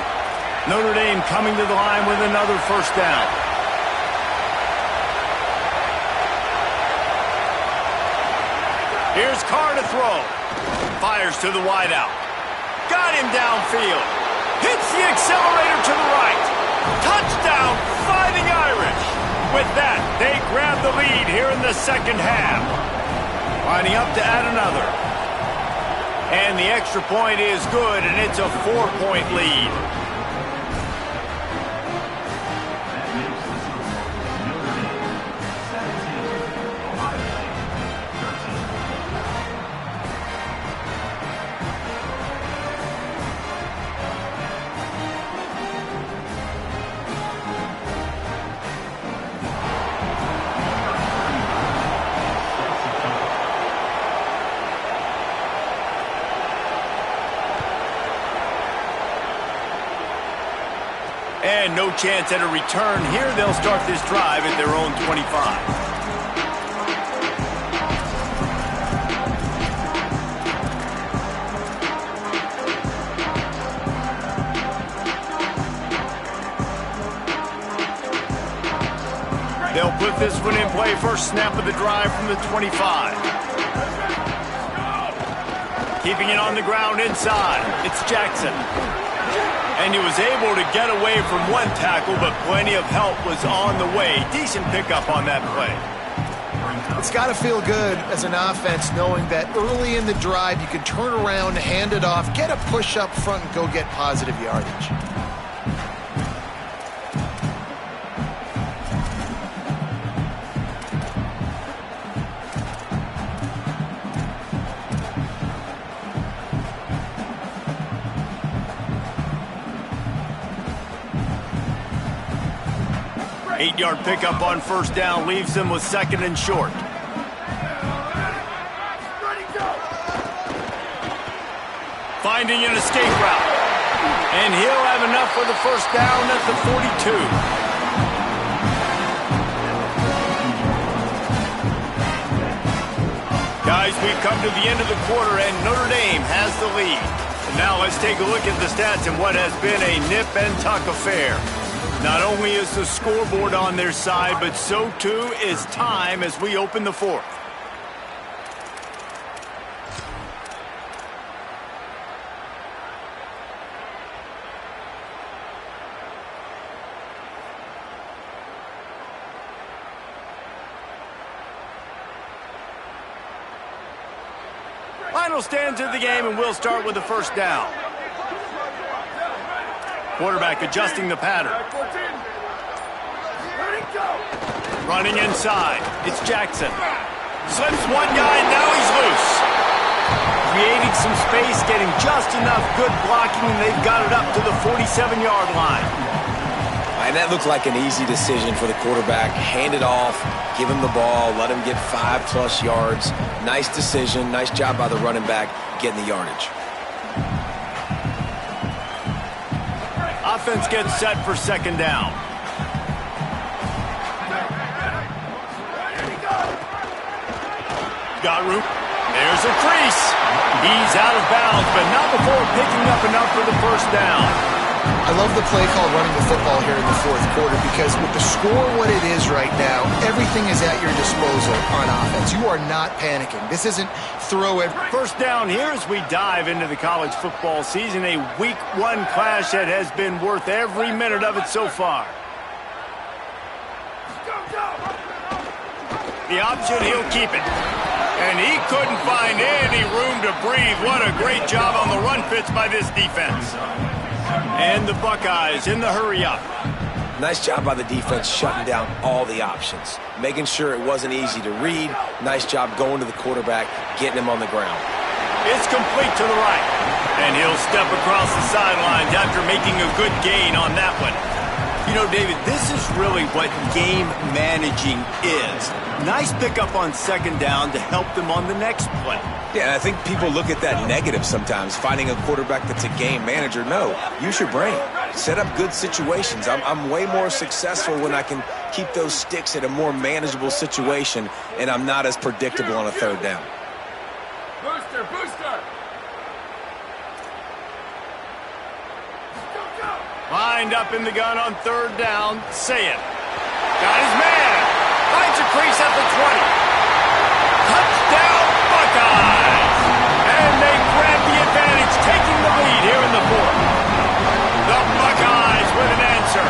Notre Dame coming to the line with another first down. Here's Carr to throw. Fires to the wideout. Got him downfield. Hits the accelerator to the right. Touchdown, Fighting Irish. With that, they grab the lead here in the second half. Lining up to add another. And the extra point is good, and it's a 4-point lead. And no chance at a return here. They'll start this drive at their own 25. They'll put this one in play. First snap of the drive from the 25. Keeping it on the ground inside. It's Jackson. And he was able to get away from one tackle, but plenty of help was on the way. Decent pickup on that play. It's got to feel good as an offense knowing that early in the drive you can turn around, hand it off, get a push up front, and go get positive yardage. Eight-yard pickup on first down leaves them with 2nd and short. Finding an escape route. And he'll have enough for the first down at the 42. Guys, we've come to the end of the quarter, and Notre Dame has the lead. And now let's take a look at the stats in what has been a nip-and-tuck affair. Not only is the scoreboard on their side, but so too is time as we open the fourth. Final stands of the game, and we'll start with the first down. Quarterback adjusting the pattern. Ready, go! Running inside. It's Jackson. Slips one guy, and now he's loose. Creating some space, getting just enough good blocking, and they've got it up to the 47-yard line. And that looked like an easy decision for the quarterback. Hand it off, give him the ball, let him get 5+ yards. Nice decision. Nice job by the running back getting the yardage. Offense gets set for second down. Got room. There's a crease. He's out of bounds, but not before picking up enough for the first down. I love the play call running the football here in the fourth quarter because with the score what it is right now, everything is at your disposal on offense. You are not panicking. This isn't throw it. First down here as we dive into the college football season, a week 1 clash that has been worth every minute of it so far. The option, he'll keep it. And he couldn't find any room to breathe. What a great job on the run fits by this defense. And the Buckeyes in the hurry up. Nice job by the defense shutting down all the options. Making sure it wasn't easy to read. Nice job going to the quarterback, getting him on the ground. It's complete to the right. And he'll step across the sidelines after making a good gain on that one. You know, David, this is really what game managing is. Nice pickup on second down to help them on the next play. Yeah, and I think people look at that negative sometimes, finding a quarterback that's a game manager. No, use your brain. Set up good situations. I'm way more successful when I can keep those sticks at a more manageable situation, and I'm not as predictable on a third down. Booster, booster! Lined up in the gun on third down. Say it. Got his man. Finds a crease at the 20. Touchdown, Buckeyes! And they grab the advantage, taking the lead here in the fourth. The Buckeyes with an answer.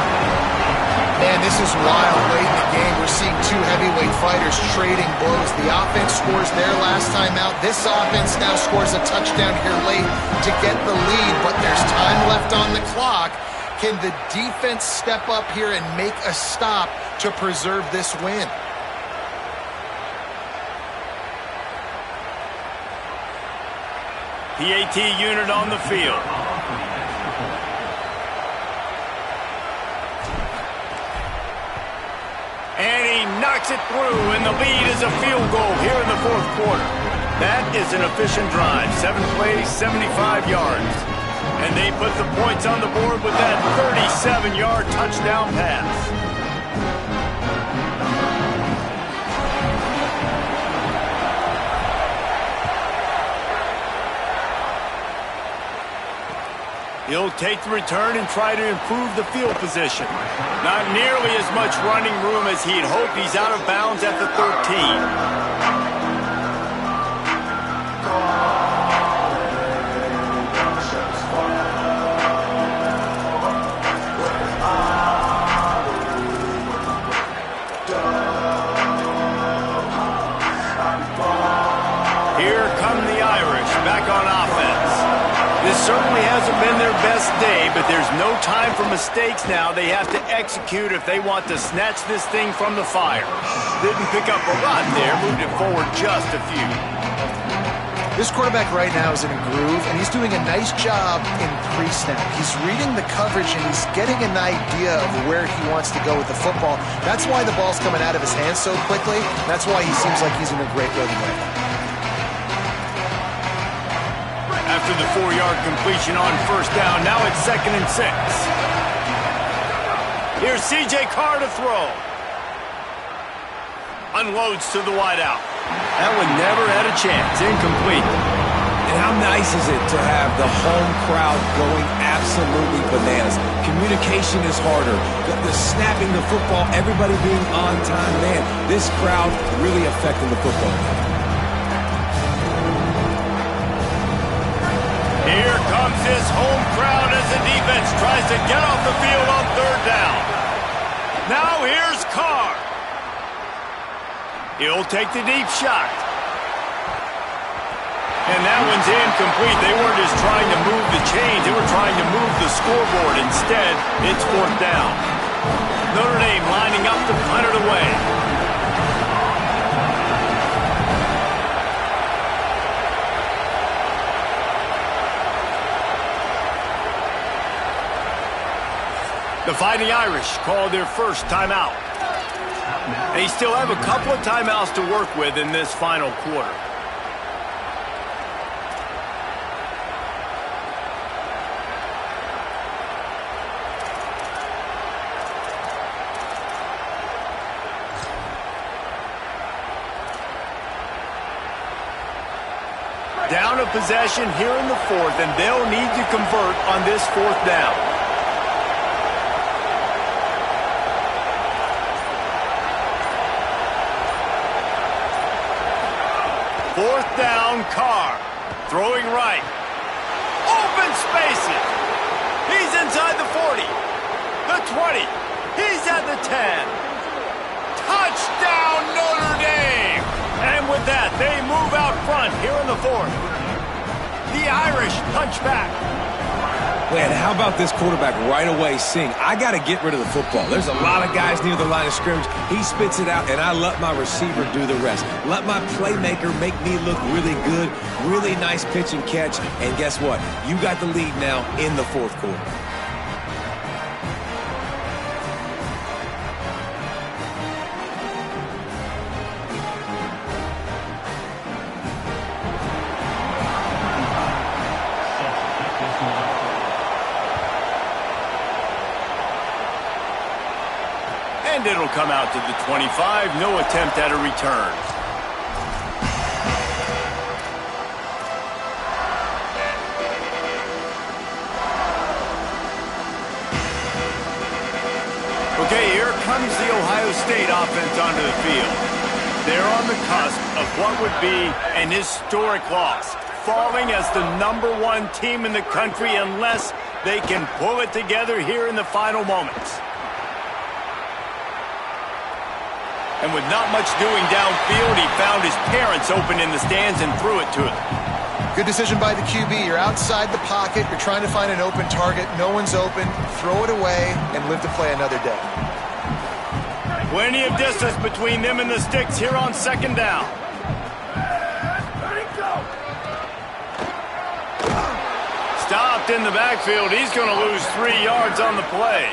Man, this is wild late in the game. We're seeing 2 heavyweight fighters trading blows. The offense scores their last time out. This offense now scores a touchdown here late to get the lead, but there's time left on the clock. Can the defense step up here and make a stop to preserve this win? PAT unit on the field. And he knocks it through, and the lead is a field goal here in the fourth quarter. That is an efficient drive. 7 plays, 75 yards. And they put the points on the board with that 37-yard touchdown pass. He'll take the return and try to improve the field position. Not nearly as much running room as he'd hoped. He's out of bounds at the 13. Here come the Irish back on offense. This certainly hasn't been their best day, but there's no time for mistakes now. They have to execute if they want to snatch this thing from the fire. Didn't pick up a lot there, moved it forward just a few. This quarterback right now is in a groove, and he's doing a nice job in pre-snap. He's reading the coverage, and he's getting an idea of where he wants to go with the football. That's why the ball's coming out of his hands so quickly. That's why he seems like he's in a great rhythm right now. After the 4-yard completion on first down, now it's 2nd and 6. Here's C.J. Carr to throw. Unloads to the wideout. That one never had a chance. Incomplete. And how nice is it to have the home crowd going absolutely bananas? Communication is harder. The snapping the football, everybody being on time. Man, this crowd really affecting the football game. Here comes his home crowd as the defense tries to get off the field on third down. Now here's Carr. He'll take the deep shot. And that one's incomplete. They weren't just trying to move the chains. They were trying to move the scoreboard. Instead, it's fourth down. Notre Dame lining up to punt it away. The Fighting Irish called their first timeout. They still have a couple of timeouts to work with in this final quarter. Down a possession here in the fourth, and they'll need to convert on this fourth down. Fourth down, Carr. Throwing right. Open spaces. He's inside the 40. The 20. He's at the 10. Touchdown, Notre Dame! And with that, they move out front here in the fourth. The Irish punch back. Man, how about this quarterback right away seeing, I got to get rid of the football. There's a lot of guys near the line of scrimmage. He spits it out, and I let my receiver do the rest. Let my playmaker make me look really good, really nice pitch and catch. And guess what? You got the lead now in the fourth quarter. And it'll come out to the 25. No attempt at a return. Okay, here comes the Ohio State offense onto the field. They're on the cusp of what would be an historic loss, falling as the #1 team in the country unless they can pull it together here in the final moments. And with not much doing downfield, he found his parents open in the stands and threw it to him. Good decision by the QB. You're outside the pocket. You're trying to find an open target. No one's open. Throw it away and live to play another day. Plenty of distance between them and the sticks here on second down. Stopped in the backfield. He's going to lose 3 yards on the play.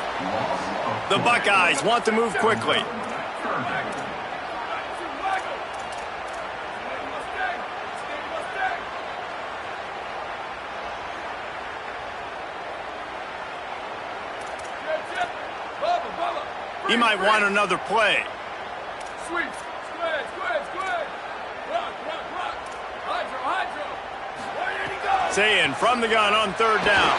The Buckeyes want to move quickly. He might want another play. Sweep, square, square, square. Rock, rock, rock. Hydro, hydro. Where did he go? Saying from the gun on third down.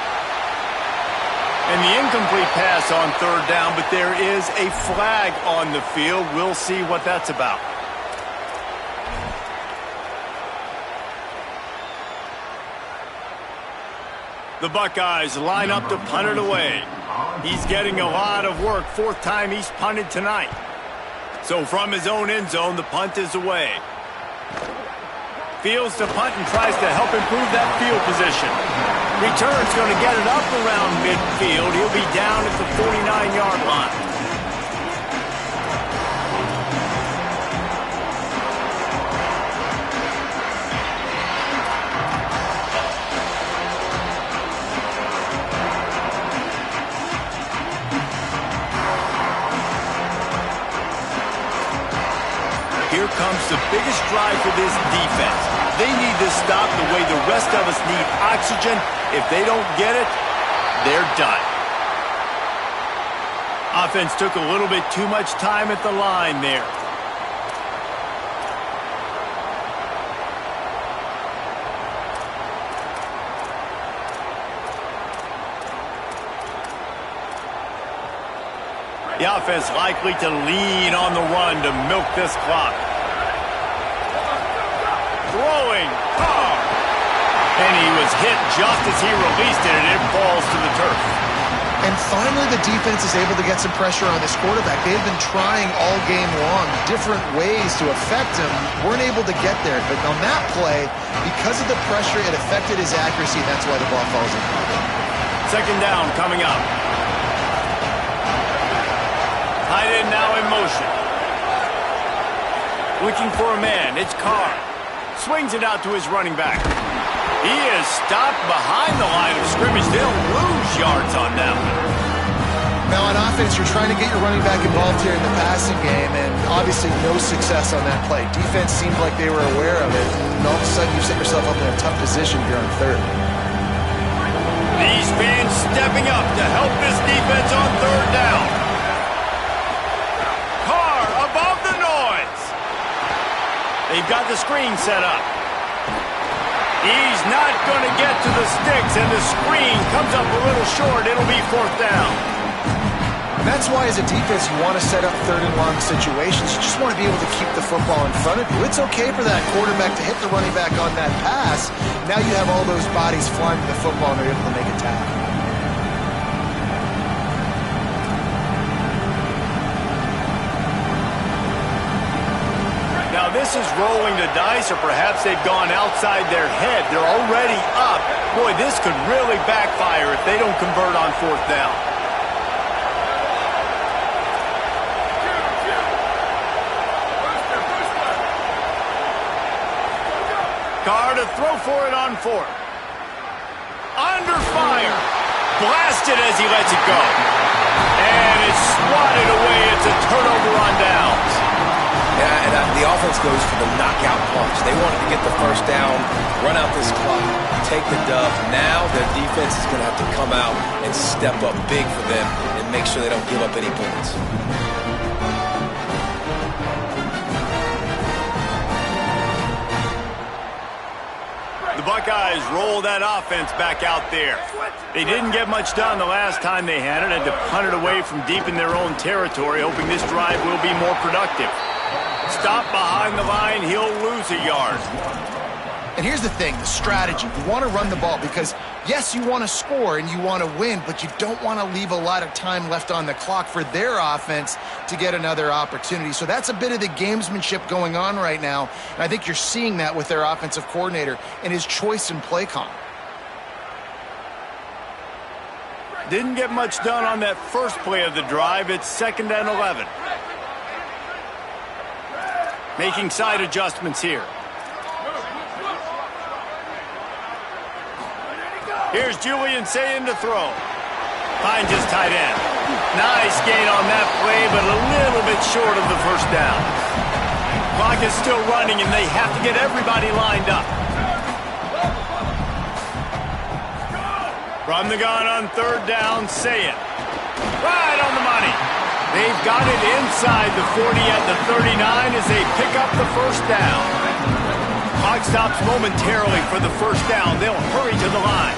And the incomplete pass on third down, but there is a flag on the field. We'll see what that's about. The Buckeyes line up to punt it away. He's getting a lot of work. Fourth time he's punted tonight. So from his own end zone, the punt is away. Fields to punt and tries to help improve that field position. Return's going to get it up around midfield. He'll be down at the 49-yard line. Here comes the biggest drive for this defense. They need this stop the way the rest of us need oxygen. If they don't get it, they're done. Offense took a little bit too much time at the line there. The offense likely to lean on the run to milk this clock. Throwing, Carr. And he was hit just as he released it, and it falls to the turf. And finally, the defense is able to get some pressure on this quarterback. They've been trying all game long, different ways to affect him. Weren't able to get there. But on that play, because of the pressure, it affected his accuracy, and that's why the ball falls in. Second down coming up. Tight end now in motion. Looking for a man. It's Carr. Swings it out to his running back. He is stopped behind the line of scrimmage. They'll lose yards on that one. Now on offense, you're trying to get your running back involved here in the passing game, and obviously no success on that play. Defense seemed like they were aware of it, and all of a sudden you set yourself up in a tough position here on third. These fans stepping up to help this defense on third down. Carr above the noise. They've got the screen set up. He's not going to get to the sticks, and the screen comes up a little short. It'll be fourth down. That's why, as a defense, you want to set up third and long situations. You just want to be able to keep the football in front of you. It's okay for that quarterback to hit the running back on that pass. Now you have all those bodies flying to the football, and they're able to make a tackle. Now this is rolling the dice, or perhaps they've gone outside their head. They're already up. Boy, this could really backfire if they don't convert on fourth down. Carr to throw for it on fourth. Under fire. Blasted as he lets it go. And it's swatted away. It's a turnover on downs. Yeah, and the offense goes for the knockout punch. They wanted to get the first down, run out this clock, take the dub. Now their defense is going to have to come out and step up big for them and make sure they don't give up any points. The Buckeyes roll that offense back out there. They didn't get much done the last time they had it. Had to punt it away from deep in their own territory, hoping this drive will be more productive. Stop behind the line, he'll lose a yard. And here's the thing, the strategy. You want to run the ball because, yes, you want to score and you want to win, but you don't want to leave a lot of time left on the clock for their offense to get another opportunity. So that's a bit of the gamesmanship going on right now, and I think you're seeing that with their offensive coordinator and his choice in play call. Didn't get much done on that first play of the drive. It's 2nd and 11. Making side adjustments here. Here's Julian Sayin to throw. Finds his tight end. Nice gain on that play, but a little bit short of the first down. Clock is still running, and they have to get everybody lined up. From the gun on third down, Sayin. Right on the money. They've got it inside the 40 at the 39 as they pick up the first down. Clock stops momentarily for the first down. They'll hurry to the line.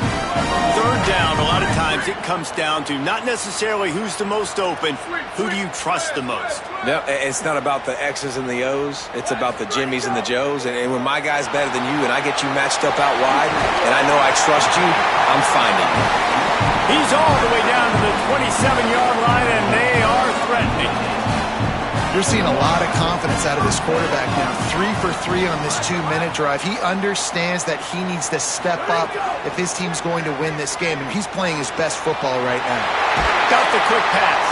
Third down, a lot of times it comes down to not necessarily who's the most open, who do you trust the most? No, it's not about the X's and the O's. It's about the Jimmies and the Joes. And when my guy's better than you and I get you matched up out wide and I know I trust you, I'm finding you. He's all the way down to the 27-yard line, and they are threatening. You're seeing a lot of confidence out of this quarterback now. 3 for 3 on this 2-minute drive. He understands that he needs to step up if his team's going to win this game, and he's playing his best football right now. Got the quick pass.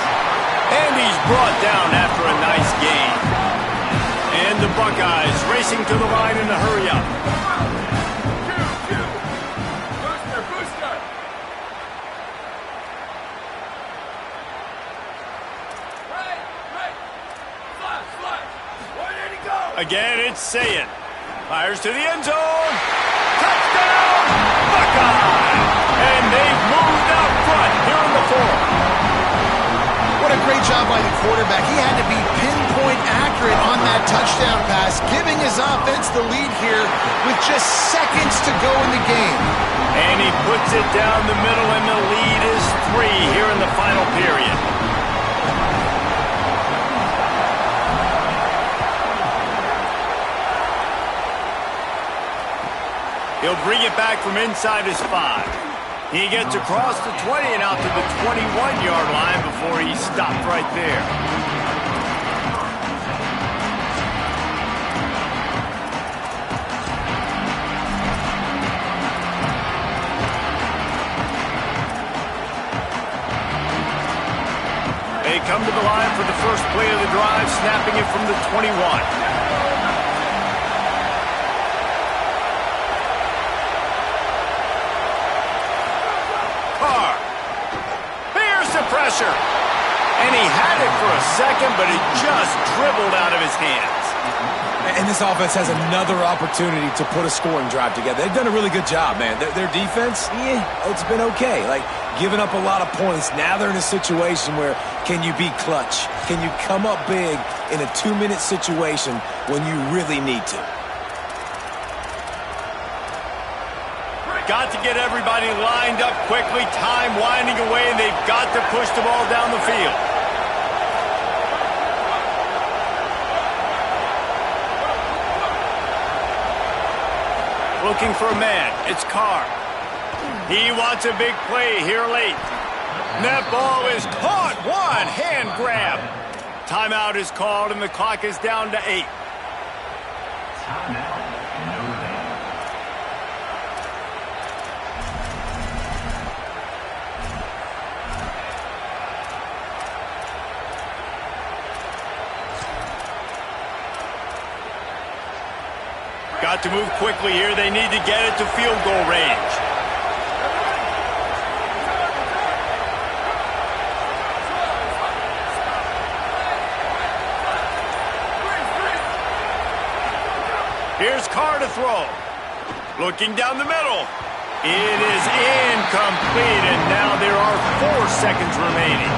And he's brought down after a nice gain. And the Buckeyes racing to the line in a hurry up. Again, it's Sayin. Fires to the end zone. Touchdown, Buckeye! And they've moved out front here in the fourth. What a great job by the quarterback. He had to be pinpoint accurate on that touchdown pass, giving his offense the lead here with just seconds to go in the game. And he puts it down the middle, and the lead is 3 here in the final period. He'll bring it back from inside his 5. He gets across the 20 and out to the 21-yard line before he's stopped right there. A They come to the line for the first play of the drive, snapping it from the 21. Carr. Here's the pressure. And he had it for a second, but it just dribbled out of his hands. And this offense has another opportunity to put a scoring drive together. They've done a really good job, man. Their defense, it's been okay. Like, giving up a lot of points. Now they're in a situation where can you be clutch? Can you come up big in a 2-minute situation when you really need to? Got to get everybody lined up quickly. Time winding away, and they've got to push the ball down the field. Looking for a man. It's Carr. He wants a big play here late. And that ball is caught. One hand grab. Timeout is called, and the clock is down to 8. Got to move quickly here. They need to get it to field goal range. Here's Carr to throw. Looking down the middle. It is incomplete, and now there are 4 seconds remaining.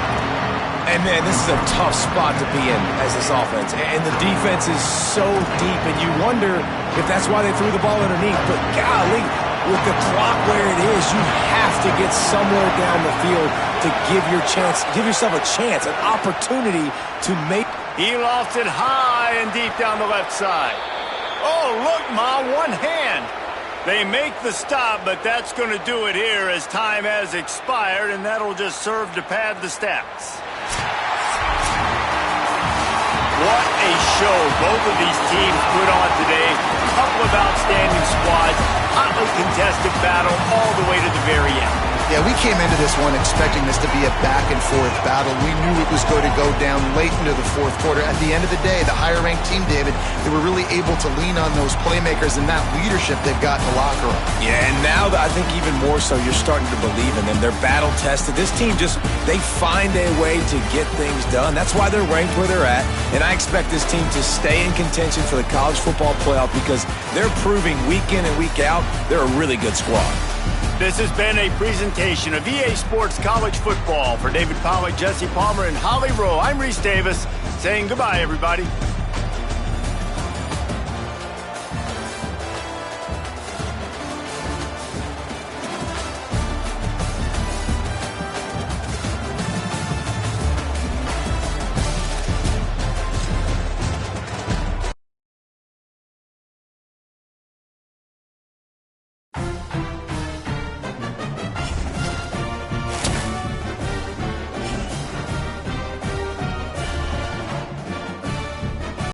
And, man, this is a tough spot to be in as this offense. And the defense is so deep, and you wonder if that's why they threw the ball underneath. But, golly, with the clock where it is, you have to get somewhere down the field to give yourself a chance, an opportunity to make. He lofts it high and deep down the left side. Oh, look, Ma, one hand. They make the stop, but that's going to do it here as time has expired, and that'll just serve to pad the stats. What a show both of these teams put on today. A couple of outstanding squads, hotly contested battle all the way to the very end. Yeah, we came into this one expecting this to be a back-and-forth battle. We knew it was going to go down late into the fourth quarter. At the end of the day, the higher-ranked team, David, they were really able to lean on those playmakers and that leadership they've got in the locker room. Yeah, and now I think even more so, you're starting to believe in them. They're battle-tested. This team they find a way to get things done. That's why they're ranked where they're at. And I expect this team to stay in contention for the college football playoff because they're proving week in and week out they're a really good squad. This has been a presentation of EA Sports College Football. For David Pollack, Jesse Palmer, and Holly Rowe, I'm Reese Davis saying goodbye, everybody.